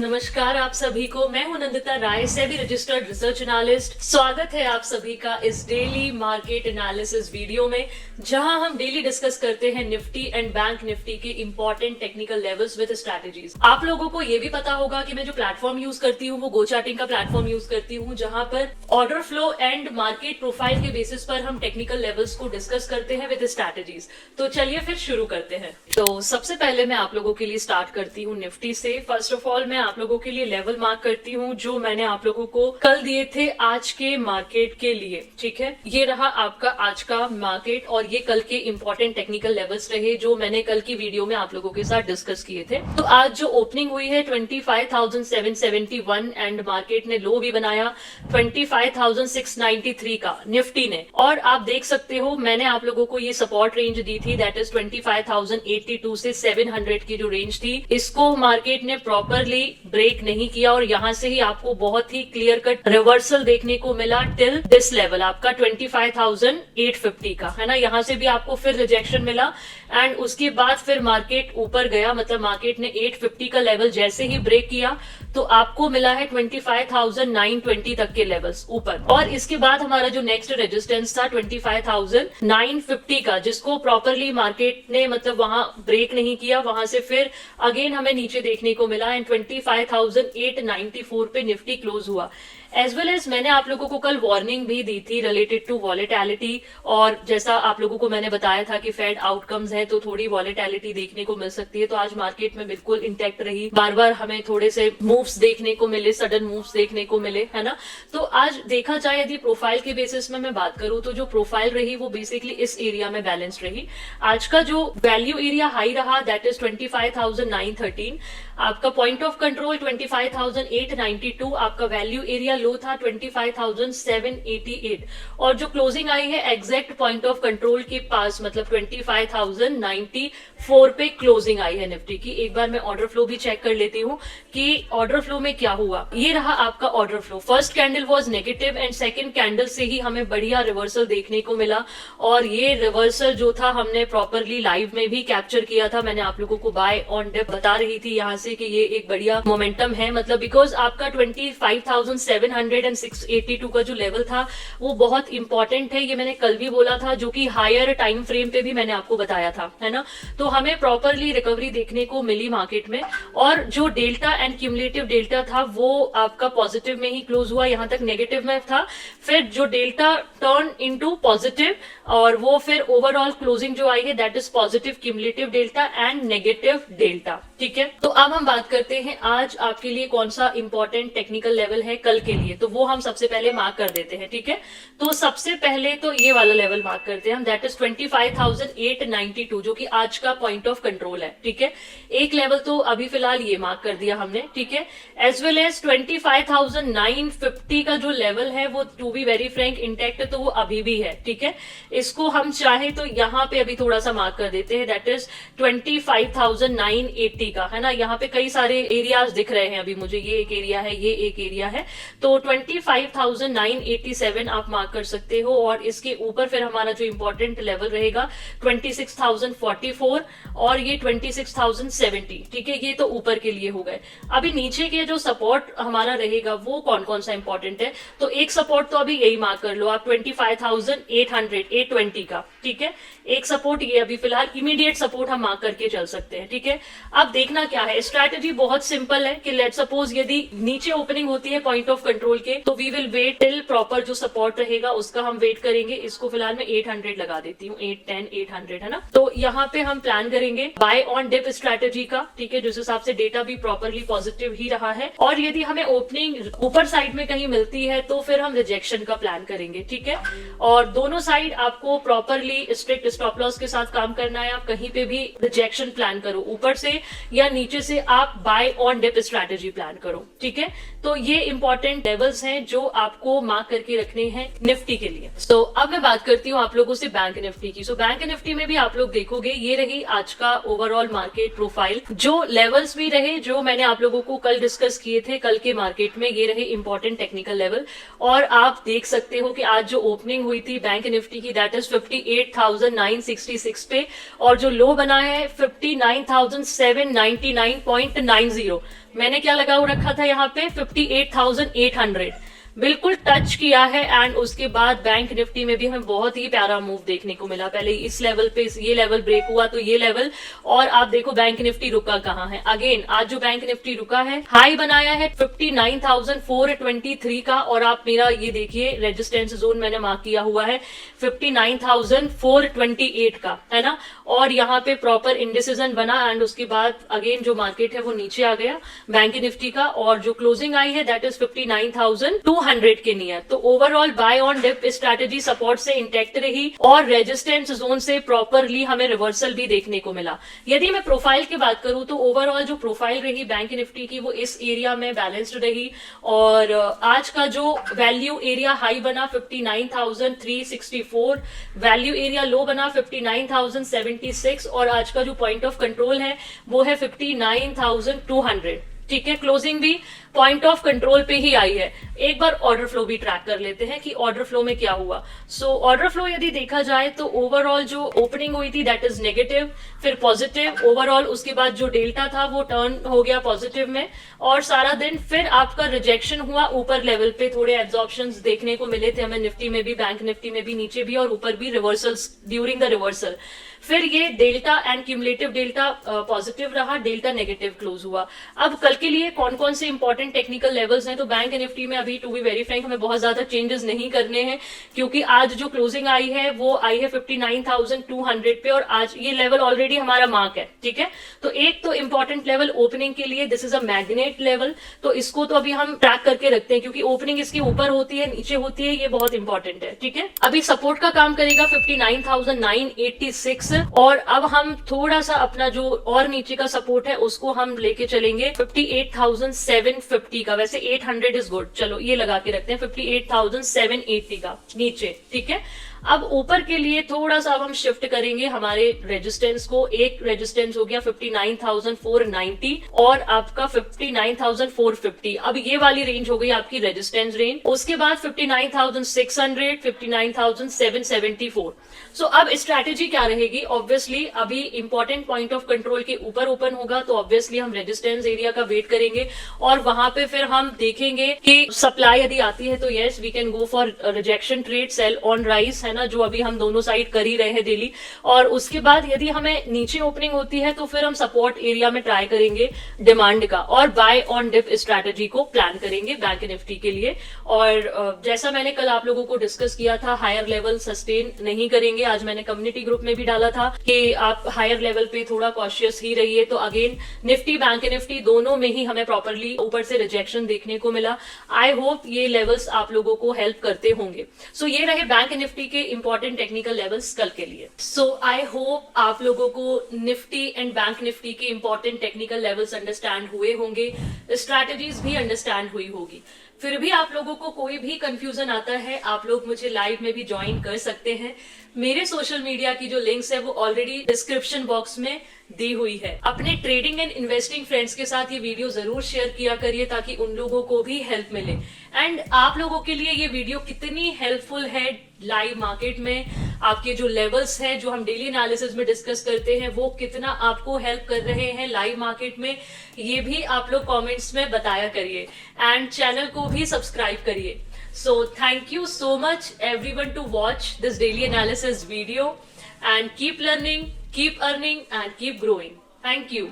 नमस्कार आप सभी को। मैं हूं नंदिता राय, सेबी रजिस्टर्ड रिसर्च एनालिस्ट। स्वागत है आप सभी का इस डेली मार्केट एनालिसिस वीडियो में, जहां हम डेली डिस्कस करते हैं निफ्टी एंड बैंक निफ्टी के important technical levels with strategies. आप लोगों को ये भी पता होगा कि मैं जो प्लेटफॉर्म यूज करती हूँ वो गो चार्टिंग का प्लेटफॉर्म यूज करती हूँ, जहां पर order flow and market profile के बेसिस पर हम टेक्निकल लेवल्स को डिस्कस करते हैं विद स्ट्रैटेजीज। तो चलिए फिर शुरू करते हैं। तो सबसे पहले मैं आप लोगों के लिए स्टार्ट करती हूँ निफ्टी से। फर्स्ट ऑफ ऑल मैं आप लोगों के लिए लेवल मार्क करती हूँ जो मैंने आप लोगों को कल दिए थे आज के मार्केट के लिए। ठीक है, ये रहा आपका आज का मार्केट और ये कल के इंपॉर्टेंट टेक्निकल लेवल्स रहे जो मैंने कल की वीडियो में आप लोगों के साथ डिस्कस किए थे। तो आज जो ओपनिंग हुई है 25,771 एंड मार्केट ने लो भी बनाया 25,693 का निफ्टी ने। और आप देख सकते हो मैंने आप लोगों को ये सपोर्ट रेंज दी थी, दैट इज 25,082 से 700 की जो रेंज थी, इसको मार्केट ने प्रॉपरली ब्रेक नहीं किया और यहां से ही आपको बहुत ही क्लियर कट रिवर्सल देखने को मिला टिल दिस लेवल आपका 25,850 का, है ना। यहां से भी आपको फिर रिजेक्शन मिला एंड उसके बाद फिर मार्केट ऊपर गया, मतलब मार्केट ने 850 का लेवल जैसे ही ब्रेक किया तो आपको मिला है 25,920 तक के लेवल्स ऊपर। और इसके बाद हमारा जो नेक्स्ट रेजिस्टेंस था 25,950 का, जिसको प्रॉपरली मार्केट ने मतलब वहां ब्रेक नहीं किया, वहां से फिर अगेन हमें नीचे देखने को मिला एंड 25,894 पे निफ्टी क्लोज हुआ। एज वेल एज मैंने आप लोगों को कल वार्निंग भी दी थी रिलेटेड टू वॉलेटिलिटी, और जैसा आप लोगों को मैंने बताया था कि फेड आउटकम्स है तो थोड़ी वॉलेटिलिटी देखने को मिल सकती है। तो आज मार्केट में बिल्कुल इंटैक्ट रही, बार बार हमें थोड़े से मूव्स देखने को मिले, सडन मूव्स देखने को मिले, है ना। तो आज देखा जाए यदि प्रोफाइल के बेसिस में मैं बात करूं तो जो प्रोफाइल रही वो बेसिकली इस एरिया में बैलेंस्ड रही। आज का जो वैल्यू एरिया हाई रहा दैट इज 25,913, आपका पॉइंट ऑफ कंट्रोल 25,892, आपका वैल्यू एरिया लो था 25,788 और जो क्लोजिंग आई है एग्जैक्ट पॉइंट ऑफ कंट्रोल के पास, मतलब 25,094 पे क्लोजिंग आई है निफ्टी की। एक बार मैं ऑर्डर फ्लो भी चेक कर लेती हूँ कि ऑर्डर फ्लो में क्या हुआ। ये रहा आपका order flow. First candle was negative and second candle से ही हमें बढ़िया रिवर्सल देखने को मिला और ये रिवर्सल जो था हमने प्रॉपरली लाइव में भी कैप्चर किया था। मैंने आप लोगों को बाय ऑन डिप बता रही थी यहाँ से कि ये एक बढ़िया मोमेंटम है, मतलब बिकॉज आपका 25,700 एंड 682 का जो लेवल था वो बहुत इंपॉर्टेंट है। ये मैंने कल भी बोला था, जो कि हायर टाइम फ्रेम पे भी मैंने आपको बताया था, है ना। तो हमें प्रॉपरली रिकवरी देखने को मिली मार्केट में और जो डेल्टा एंड क्यूमुलेटिव डेल्टा था वो आपका पॉजिटिव में ही क्लोज हुआ, यहां तक नेगेटिव में था। फिर जो डेल्टा टर्न इनटू पॉजिटिव और वो फिर ओवरऑल क्लोजिंग जो आई है that is positive cumulative delta and negative delta. ठीक है, तो अब हम बात करते हैं आज आपके लिए कौन सा इंपॉर्टेंट टेक्निकल लेवल है कल के लिए, तो वो हम सबसे पहले मार्क कर देते हैं। ठीक है, तो सबसे पहले तो ये वाला लेवल मार्क करते हैं हम, दैट इज 25,892 जो कि आज का पॉइंट ऑफ कंट्रोल है। ठीक है, एक लेवल तो अभी फिलहाल ये मार्क कर दिया हमने। ठीक है, एज वेल एज 25,950 का जो लेवल है वो to be very frank intact, तो वो अभी भी है। ठीक है, इसको हम चाहे तो यहाँ पे अभी थोड़ा सा मार्क कर देते हैं, दैट इज 25,980 का, है ना। यहाँ पे कई सारे एरियाज दिख रहे हैं अभी मुझे, ये एक एरिया है, ये एक एरिया है, तो 25,987 आप मार्क कर सकते हो। और इसके ऊपर फिर हमारा जो इंपॉर्टेंट लेवल रहेगा 26,044 और ये 26,070। ठीक है, ये तो ऊपर के लिए हो गए। अभी नीचे के जो सपोर्ट हमारा रहेगा वो कौन कौन सा इंपॉर्टेंट है, तो एक सपोर्ट तो अभी यही मार्क कर लो आप 25,820 का। ठीक है, एक सपोर्ट ये अभी फिलहाल इमीडिएट सपोर्ट हम मार्क करके चल सकते हैं। ठीक है, अब देखना क्या है, स्ट्रैटेजी बहुत सिंपल है कि लेट सपोज यदि नीचे ओपनिंग होती है पॉइंट ऑफ कंट्रोल के तो we will wait till proper जो सपोर्ट रहेगा उसका हम वेट करेंगे। इसको फिलहाल मैं 800 लगा देती हूँ, 810 800, है ना। तो यहाँ पे हम प्लान करेंगे बाय ऑन डिप स्ट्रैटेजी का। ठीक है, जिस हिसाब से डेटा भी प्रॉपरली पॉजिटिव ही रहा है और यदि हमें ओपनिंग ऊपर साइड में कहीं मिलती है तो फिर हम रिजेक्शन का प्लान करेंगे। ठीक है, और दोनों साइड आपको प्रॉपरली स्ट्रिक्ट स्टॉप लॉस के साथ काम करना है। आप कहीं पे भी रिजेक्शन प्लान करो, ऊपर से या नीचे से आप buy on dip strategy plan करो। ठीक है, तो ये इंपॉर्टेंट लेवल्स हैं जो आपको मार्क करके रखने हैं निफ्टी के लिए। तो अब मैं बात करती हूँ आप लोगों से बैंक निफ्टी की। सो बैंक निफ्टी में भी आप लोग देखोगे ये रही आज का ओवरऑल मार्केट प्रोफाइल। जो लेवल्स भी रहे जो मैंने आप लोगों को कल डिस्कस किए थे कल के मार्केट में, ये रहे इंपॉर्टेंट टेक्निकल लेवल। और आप देख सकते हो कि आज जो ओपनिंग हुई थी बैंक निफ्टी की दैट इज 58,966 पे और जो लो बना है 59,790 59.90। मैंने क्या लगा रखा था यहाँ पे 58,800, बिल्कुल टच किया है। एंड उसके बाद बैंक निफ्टी में भी हमें बहुत ही प्यारा मूव देखने को मिला। पहले इस लेवल पे ये लेवल ब्रेक हुआ तो ये लेवल, और आप देखो बैंक निफ्टी रुका कहाँ है। अगेन आज जो बैंक निफ्टी रुका है, हाई बनाया है 59,423 का, और आप मेरा ये देखिए रेजिस्टेंस जोन मैंने मार्क किया हुआ है 59,428 का, है ना। और यहाँ पे प्रॉपर इंडिसीजन बना एंड उसके बाद अगेन जो मार्केट है वो नीचे आ गया बैंक निफ्टी का, और जो क्लोजिंग आई है दैट इज 59,200 के नियर। तो overall buy on dip strategy support से इंटैक्ट रही और रेजिस्टेंस जोन से प्रॉपरली हमें रिवर्सल भी देखने को मिला। यदि मैं प्रोफाइल की बात करूं तो ओवरऑल जो प्रोफाइल रही बैंक निफ्टी की वो इस एरिया में बैलेंस्ड रही, और आज का जो वैल्यू एरिया हाई बना 59,364, वैल्यू एरिया लो बना 59,076, और आज का जो पॉइंट ऑफ कंट्रोल है वो है 59,200। ठीक है, क्लोजिंग भी पॉइंट ऑफ कंट्रोल पे ही आई है। एक बार ऑर्डर फ्लो भी ट्रैक कर लेते हैं कि ऑर्डर फ्लो में क्या हुआ। सो ऑर्डर फ्लो यदि देखा जाए तो ओवरऑल जो ओपनिंग हुई थी दैट इज नेगेटिव, फिर पॉजिटिव ओवरऑल, उसके बाद जो डेल्टा था वो टर्न हो गया पॉजिटिव में, और सारा दिन फिर आपका रिजेक्शन हुआ ऊपर लेवल पे। थोड़े एब्जॉर्प्शंस देखने को मिले थे हमें निफ्टी में भी, बैंक निफ्टी में भी, नीचे भी और ऊपर भी रिवर्सल्स ड्यूरिंग द रिवर्सल। फिर ये delta and cumulative delta positive रहा, डेल्टा नेगेटिव क्लोज हुआ। अब कल के लिए कौन कौन से इंपॉर्टेंट टेक्निकल लेवल्स हैं, तो बैंक निफ्टी में अभी टू बी वेरी फ्रैंक हमें बहुत ज्यादा चेंजेस नहीं करने हैं, क्योंकि आज जो क्लोजिंग आई है वो आई है 59,200 पे, और आज ये लेवल ऑलरेडी हमारा मार्क है। ठीक है, तो एक तो इंपॉर्टेंट लेवल ओपनिंग के लिए this is a magnet level, तो इसको तो अभी हम ट्रैक करके रखते हैं क्योंकि ओपनिंग इसकी ऊपर होती है नीचे होती है, ये बहुत इंपॉर्टेंट है। ठीक है, अभी सपोर्ट का काम करेगा 59,986, और अब हम थोड़ा सा अपना जो और नीचे का सपोर्ट है उसको हम लेके चलेंगे 58,750 का। वैसे 800 इज गुड, चलो ये लगा के रखते हैं 58,780 का नीचे। ठीक है, अब ऊपर के लिए थोड़ा सा अब हम शिफ्ट करेंगे हमारे रेजिस्टेंस को। एक रेजिस्टेंस हो गया 59,490 और आपका 59,450। अब ये वाली रेंज हो गई आपकी रेजिस्टेंस रेंज। उसके बाद 59,600, 59,774। सो अब स्ट्रैटेजी क्या रहेगी? ऑब्वियसली अभी इंपॉर्टेंट पॉइंट ऑफ कंट्रोल के ऊपर ओपन होगा तो ऑब्वियसली हम रेजिस्टेंस एरिया का वेट करेंगे, और वहां पे फिर हम देखेंगे कि सप्लाई यदि आती है तो yes we can go for rejection trade, sell on rise, है ना, जो अभी हम दोनों साइड कर ही रहे हैं डेली। और उसके बाद यदि हमें नीचे ओपनिंग होती है तो फिर हम सपोर्ट एरिया में ट्राई करेंगे डिमांड का, और बाय ऑन डिप स्ट्रैटेजी को प्लान करेंगे बैंक निफ्टी के लिए। और जैसा मैंने कल आप लोगों को डिस्कस किया था, हायर लेवल सस्टेन नहीं करेंगे। आज मैंने कम्युनिटी ग्रुप में भी डाला था कि आप हायर लेवल पे थोड़ा कॉशियस ही रहिए। तो अगेन निफ्टी बैंक निफ्टी दोनों में ही हमें प्रॉपरली ऊपर से रिजेक्शन देखने को मिला। आई होप ये लेवल्स आप लोगों को हेल्प करते होंगे। सो ये रहे बैंक निफ्टी के इंपॉर्टेंट टेक्निकल लेवल्स कल के लिए। सो आई होप आप लोगों को निफ्टी एंड बैंक निफ्टी के इंपॉर्टेंट टेक्निकल लेवल्स अंडरस्टैंड हुए होंगे, स्ट्रैटेजीज भी अंडरस्टैंड हुई होगी। फिर भी आप लोगों को कोई भी कंफ्यूजन आता है, आप लोग मुझे लाइव में भी ज्वाइन कर सकते हैं। मेरे सोशल मीडिया की जो लिंक्स है वो ऑलरेडी डिस्क्रिप्शन बॉक्स में दी हुई है। अपने ट्रेडिंग एंड इन्वेस्टिंग फ्रेंड्स के साथ ये वीडियो जरूर शेयर किया करिए ताकि उन लोगों को भी हेल्प मिले। एंड आप लोगों के लिए ये वीडियो कितनी हेल्पफुल है लाइव मार्केट में, आपके जो लेवल्स हैं जो हम डेली एनालिसिस में डिस्कस करते हैं वो कितना आपको हेल्प कर रहे हैं लाइव मार्केट में, ये भी आप लोग कमेंट्स में बताया करिए। एंड चैनल को भी सब्सक्राइब करिए। So thank you so much everyone to watch this daily analysis video, and keep learning, keep earning and keep growing. Thank you.